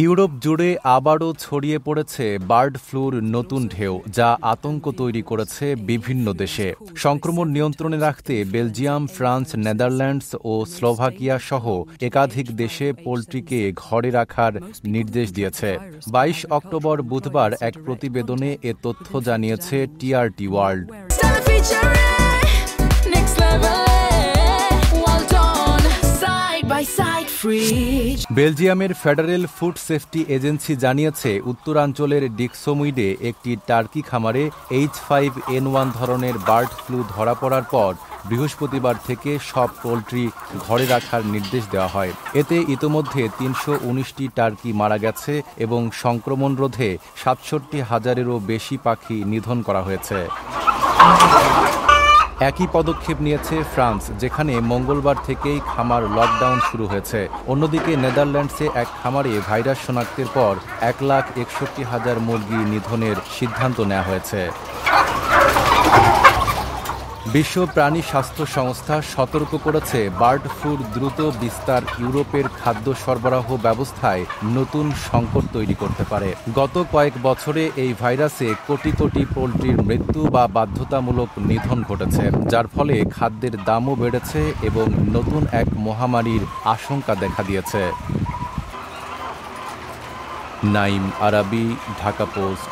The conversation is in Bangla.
ইউরোপ জুড়ে আবারও ছড়িয়ে পড়েছে বার্ড ফ্লুর নতুন ঢেউ, যা আতঙ্ক তৈরি করেছে বিভিন্ন দেশে। সংক্রমণ নিয়ন্ত্রণে রাখতে বেলজিয়াম, ফ্রান্স, নেদারল্যান্ডস ও স্লোভাকিয়া সহ একাধিক দেশে পোলট্রিকে ঘরে রাখার নির্দেশ দিয়েছে। ২২ অক্টোবর বুধবার এক প্রতিবেদনে এ তথ্য জানিয়েছে টিআরটি ওয়ার্ল্ড। বেলজিয়ামের ফেডারেল ফুড সেফটি এজেন্সি জানিয়েছে, উত্তরাঞ্চলের ডিক্সমুইডে একটি টার্কি খামারে H5N1 ধরনের বার্ড ফ্লু ধরা পড়ার পর বৃহস্পতিবার থেকে সব পোলট্রি ঘরে রাখার নির্দেশ দেওয়া হয়। এতে ইতোমধ্যে ৩১৯টি টার্কি মারা গেছে এবং সংক্রমণ রোধে ৬৭,০০০-এরও বেশি পাখি নিধন করা হয়েছে। একই পদক্ষেপ নিয়েছে ফ্রান্স, যেখানে মঙ্গলবার থেকেই খামার লকডাউন শুরু হয়েছে। অন্যদিকে নেদারল্যান্ডসে এক খামারে ভাইরাস শনাক্তের পর ১,৬১,০০০ মুরগি নিধনের সিদ্ধান্ত নেওয়া হয়েছে। বিশ্ব প্রাণী স্বাস্থ্য সংস্থা সতর্ক করেছে, বার্ড ফ্লুর দ্রুত বিস্তার ইউরোপের খাদ্য সরবরাহ ব্যবস্থায় নতুন সংকট তৈরি করতে পারে। গত কয়েক বছরে এই ভাইরাসে কোটি কোটি পোলট্রির মৃত্যু বা বাধ্যতামূলক নিধন ঘটেছে, যার ফলে খাদ্যের দামও বেড়েছে এবং নতুন এক মহামারীর আশঙ্কা দেখা দিয়েছে। নাইম আরাবি, ঢাকা পোস্ট।